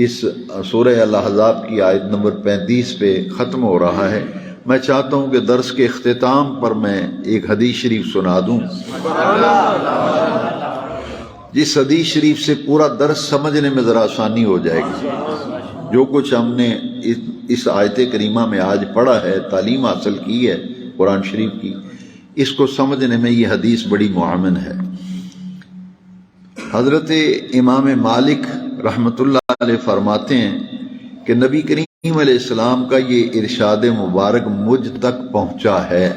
اس سورہ الاحزاب کی آیت نمبر 35 پہ ختم ہو رہا ہے۔ میں چاہتا ہوں کہ درس کے اختتام پر میں ایک حدیث شریف سنا دوں، جس حدیث شریف سے پورا درس سمجھنے میں ذرا آسانی ہو جائے گی۔ جو کچھ ہم نے اس آیت کریمہ میں آج پڑھا ہے، تعلیم حاصل کی ہے قرآن شریف کی، اس کو سمجھنے میں یہ حدیث بڑی معاون ہے۔ حضرت امام مالک رحمۃ اللہ علیہ فرماتے ہیں کہ نبی کریم علیہ السلام کا یہ ارشاد مبارک مجھ تک پہنچا ہے۔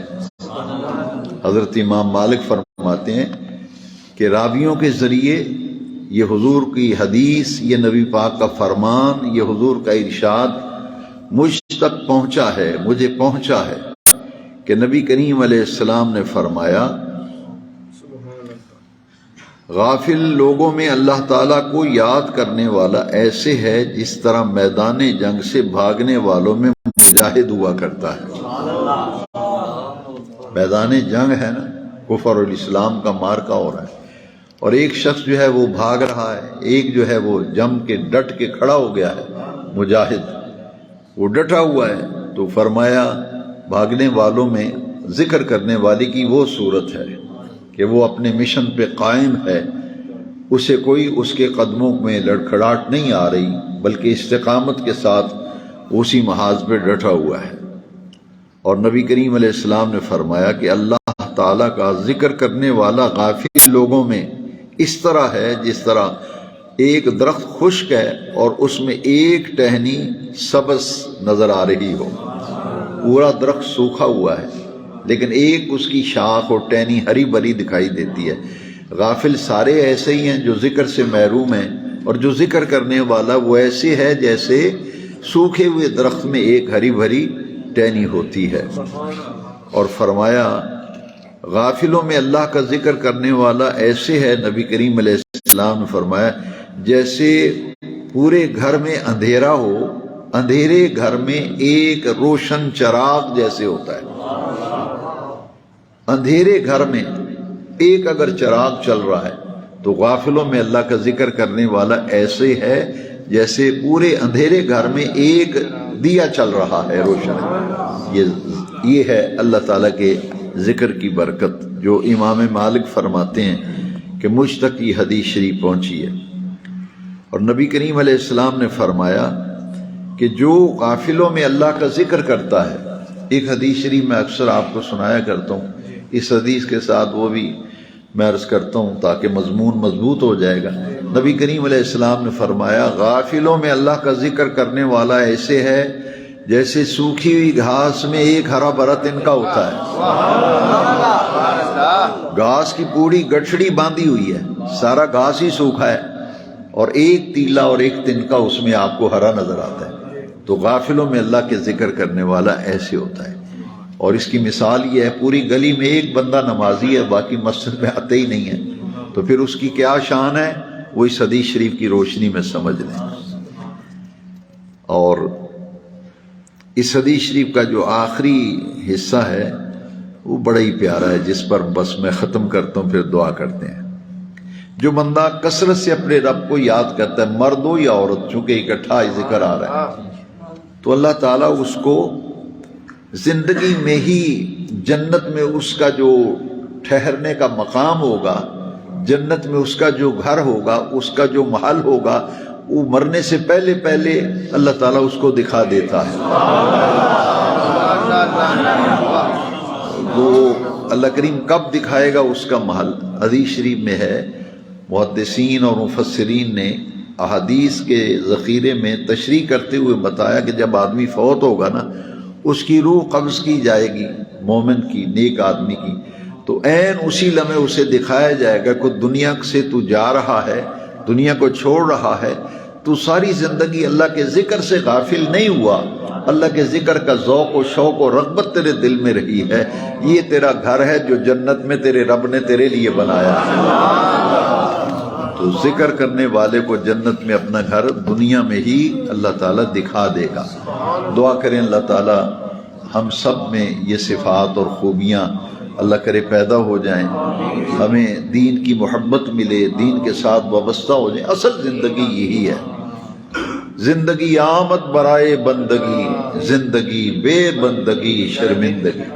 حضرت امام مالک فرماتے ہیں کہ راویوں کے ذریعے یہ حضور کی حدیث، یہ نبی پاک کا فرمان، یہ حضور کا ارشاد مجھ تک پہنچا ہے، مجھے پہنچا ہے کہ نبی کریم علیہ السلام نے فرمایا، غافل لوگوں میں اللہ تعالیٰ کو یاد کرنے والا ایسے ہے جس طرح میدان جنگ سے بھاگنے والوں میں مجاہد ہوا کرتا ہے۔ میدان جنگ ہے نا، کفر اور اسلام کا مارکا ہو رہا ہے، اور ایک شخص جو ہے وہ بھاگ رہا ہے، ایک جو ہے وہ جم کے ڈٹ کے کھڑا ہو گیا ہے، مجاہد وہ ڈٹا ہوا ہے۔ تو فرمایا بھاگنے والوں میں ذکر کرنے والی کی وہ صورت ہے کہ وہ اپنے مشن پہ قائم ہے، اسے کوئی اس کے قدموں میں لڑکھڑاہٹ نہیں آ رہی، بلکہ استقامت کے ساتھ اسی محاذ پہ ڈٹا ہوا ہے۔ اور نبی کریم علیہ السلام نے فرمایا کہ اللہ تعالیٰ کا ذکر کرنے والا غافل لوگوں میں اس طرح ہے جس طرح ایک درخت خشک ہے اور اس میں ایک ٹہنی سبز نظر آ رہی ہو، پورا درخت سوکھا ہوا ہے لیکن ایک اس کی شاخ اور ٹہنی ہری بھری دکھائی دیتی ہے۔ غافل سارے ایسے ہی ہیں جو ذکر سے محروم ہیں، اور جو ذکر کرنے والا وہ ایسے ہے جیسے سوکھے ہوئے درخت میں ایک ہری بھری ٹہنی ہوتی ہے۔ اور فرمایا غافلوں میں اللہ کا ذکر کرنے والا ایسے ہے، نبی کریم علیہ السلام نے فرمایا، جیسے پورے گھر میں اندھیرا ہو، اندھیرے گھر میں ایک روشن چراغ جیسے ہوتا ہے۔ اندھیرے گھر میں ایک اگر چراغ چل رہا ہے تو غافلوں میں اللہ کا ذکر کرنے والا ایسے ہے جیسے پورے اندھیرے گھر میں ایک دیا چل رہا ہے، روشن ہے۔ یہ ہے اللہ تعالیٰ کے ذکر کی برکت، جو امام مالک فرماتے ہیں کہ مجھ تک یہ حدیث شریف پہنچی ہے۔ اور نبی کریم علیہ السلام نے فرمایا کہ جو غافلوں میں اللہ کا ذکر کرتا ہے، ایک حدیث شریف میں اکثر آپ کو سنایا کرتا ہوں، اس حدیث کے ساتھ وہ بھی میں عرض کرتا ہوں تاکہ مضمون مضبوط ہو جائے گا۔ نبی کریم علیہ السلام نے فرمایا غافلوں میں اللہ کا ذکر کرنے والا ایسے ہے جیسے سوکھی ہوئی گھاس میں ایک ہرا بھرا تنکا ہوتا ہے۔ گھاس کی پوری گٹھڑی باندھی ہوئی ہے، سارا گھاس ہی سوکھا ہے، اور ایک تیلا اور ایک تنکا اس میں آپ کو ہرا نظر آتا ہے۔ تو غافلوں میں اللہ کے ذکر کرنے والا ایسے ہوتا ہے۔ اور اس کی مثال یہ ہے، پوری گلی میں ایک بندہ نمازی ہے، باقی مسجد میں آتے ہی نہیں ہے، تو پھر اس کی کیا شان ہے، وہ اس حدیث شریف کی روشنی میں سمجھ لیں۔ اور اس حدیث شریف کا جو آخری حصہ ہے وہ بڑا ہی پیارا ہے، جس پر بس میں ختم کرتا ہوں، پھر دعا کرتے ہیں۔ جو بندہ کثرت سے اپنے رب کو یاد کرتا ہے، مرد ہو یا عورت، چونکہ اکٹھا ذکر آ رہا ہے، تو اللہ تعالیٰ اس کو زندگی میں ہی جنت میں اس کا جو ٹھہرنے کا مقام ہوگا، جنت میں اس کا جو گھر ہوگا، اس کا جو محل ہوگا، وہ مرنے سے پہلے پہلے اللہ تعالیٰ اس کو دکھا دیتا ہے۔ وہ اللہ کریم کب دکھائے گا اس کا محل؟ حدیث شریف میں ہے، محدثین اور مفسرین نے احادیث کے ذخیرے میں تشریح کرتے ہوئے بتایا کہ جب آدمی فوت ہوگا نا، اس کی روح قبض کی جائے گی، مومن کی، نیک آدمی کی، تو عین اسی لمحے اسے دکھایا جائے گا کہ دنیا سے تو جا رہا ہے، دنیا کو چھوڑ رہا ہے، تو ساری زندگی اللہ کے ذکر سے غافل نہیں ہوا، اللہ کے ذکر کا ذوق و شوق و رغبت تیرے دل میں رہی ہے، یہ تیرا گھر ہے جو جنت میں تیرے رب نے تیرے لیے بنایا ہے۔ تو ذکر کرنے والے کو جنت میں اپنا گھر دنیا میں ہی اللہ تعالیٰ دکھا دے گا۔ دعا کریں اللہ تعالیٰ ہم سب میں یہ صفات اور خوبیاں اللہ کرے پیدا ہو جائیں، ہمیں دین کی محبت ملے، دین کے ساتھ وابستہ ہو جائیں۔ اصل زندگی یہی ہے، زندگی آمد برائے بندگی، زندگی بے بندگی شرمندگی۔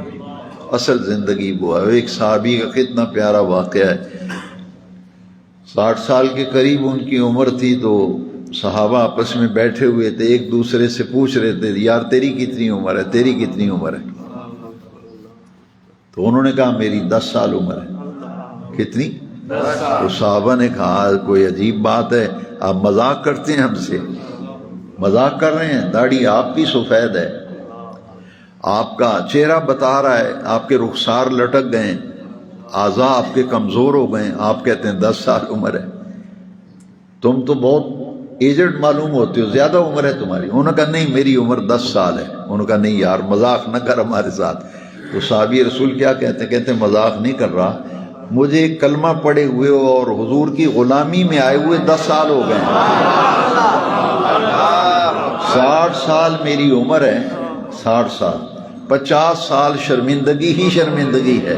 اصل زندگی وہ ہے۔ ایک صحابی کا کتنا پیارا واقعہ ہے، 60 سال کے قریب ان کی عمر تھی، تو صحابہ آپس میں بیٹھے ہوئے تھے، ایک دوسرے سے پوچھ رہے تھے یار تیری کتنی عمر ہے، تیری کتنی عمر ہے؟ تو انہوں نے کہا میری 10 سال عمر ہے۔ کتنی؟ تو صحابہ نے کہا کوئی عجیب بات ہے، آپ مذاق کرتے ہیں ہم سے؟ مذاق کر رہے ہیں؟ داڑھی آپ کی سفید ہے، آپ کا چہرہ بتا رہا ہے، آپ کے رخسار لٹک گئے، اعضاء آپ کے کمزور ہو گئے، آپ کہتے ہیں 10 سال عمر ہے؟ تم تو بہت ایجڈ معلوم ہوتے ہو، زیادہ عمر ہے تمہاری۔ انہوں نے کہا نہیں میری عمر 10 سال ہے۔ انہوں نے کہا نہیں یار مذاق نہ کر ہمارے ساتھ۔ تو صحابی رسول کیا کہتے ہیں؟ کہتے ہیں مذاق نہیں کر رہا، مجھے کلمہ پڑے ہوئے اور حضور کی غلامی میں آئے ہوئے 10 سال ہو گئے ہیں۔ 60 سال میری عمر ہے، 60 سال، 50 سال شرمندگی ہی شرمندگی ہے۔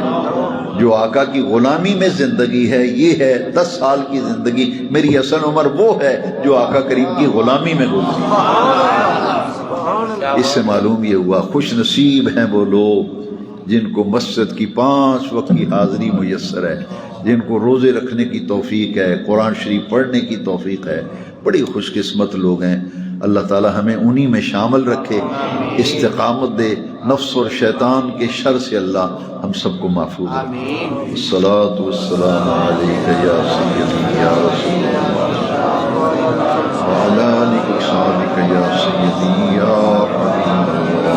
جو آقا کی غلامی میں زندگی ہے یہ ہے 10 سال کی زندگی۔ میری اصل عمر وہ ہے جو آقا کریم کی غلامی میں گزری۔ اس سے معلوم یہ ہوا خوش نصیب ہیں وہ لوگ جن کو مسجد کی 5 وقت کی حاضری میسر ہے، جن کو روزے رکھنے کی توفیق ہے، قرآن شریف پڑھنے کی توفیق ہے۔ بڑی خوش قسمت لوگ ہیں۔ اللہ تعالی ہمیں انہی میں شامل رکھے، استقامت دے، نفس اور شیطان کے شر سے اللہ ہم سب کو محفوظ رکھے۔ الصلاۃ والسلام علیک یا سیدی یا رسول اللہ وعلی آلک وصحبک یا سیدی یا حبیب اللہ۔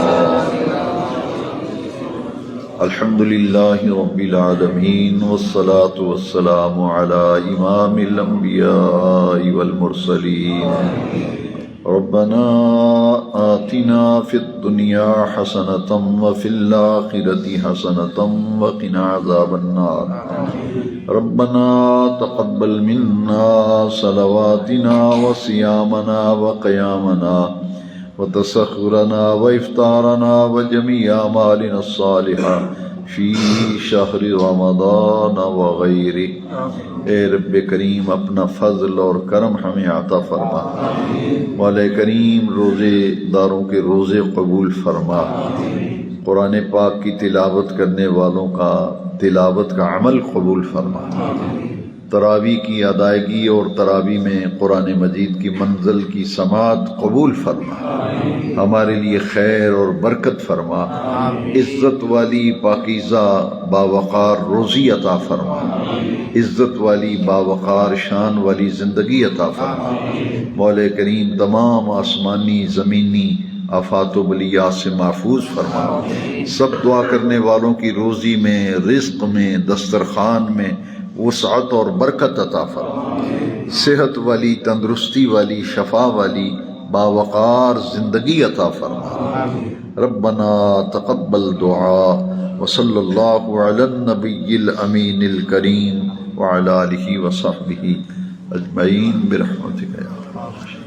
الحمد للہ رب العالمین والصلاۃ والسلام علی امام الانبیاء والمرسلین۔ ربنا آتنا فی الدنیا حسنۃ وفی الآخرۃ حسنۃ وقنا عذاب النار۔ ربنا تقبل منا صلواتنا وصيامنا وقيامنا وتسخرنا وإفطارنا وجميع أعمالنا الصالحة فی شہر رمضان وغیرہ۔ اے رب کریم اپنا فضل اور کرم ہمیں عطا فرما، مولا کریم روزے داروں کے روزے قبول فرما، قرآن پاک کی تلاوت کرنے والوں کا تلاوت کا عمل قبول فرما، تراویح کی ادائیگی اور تراویح میں قرآن مجید کی منزل کی سماعت قبول فرما، ہمارے لیے خیر اور برکت فرما، عزت والی پاکیزہ باوقار روزی عطا فرما، عزت والی باوقار شان والی زندگی عطا فرما، مولا کریم تمام آسمانی زمینی آفات و بلیات سے محفوظ فرما، سب دعا کرنے والوں کی روزی میں، رزق میں، دسترخوان میں وسعت اور برکت عطا فرما، صحت والی، تندرستی والی، شفا والی باوقار زندگی عطا فرما۔ ربنا تقبل دعا وصلی اللہ علی النبی الامین الکریم وعلی آلہ وصحبہ اجمعین برحمتک یا رب۔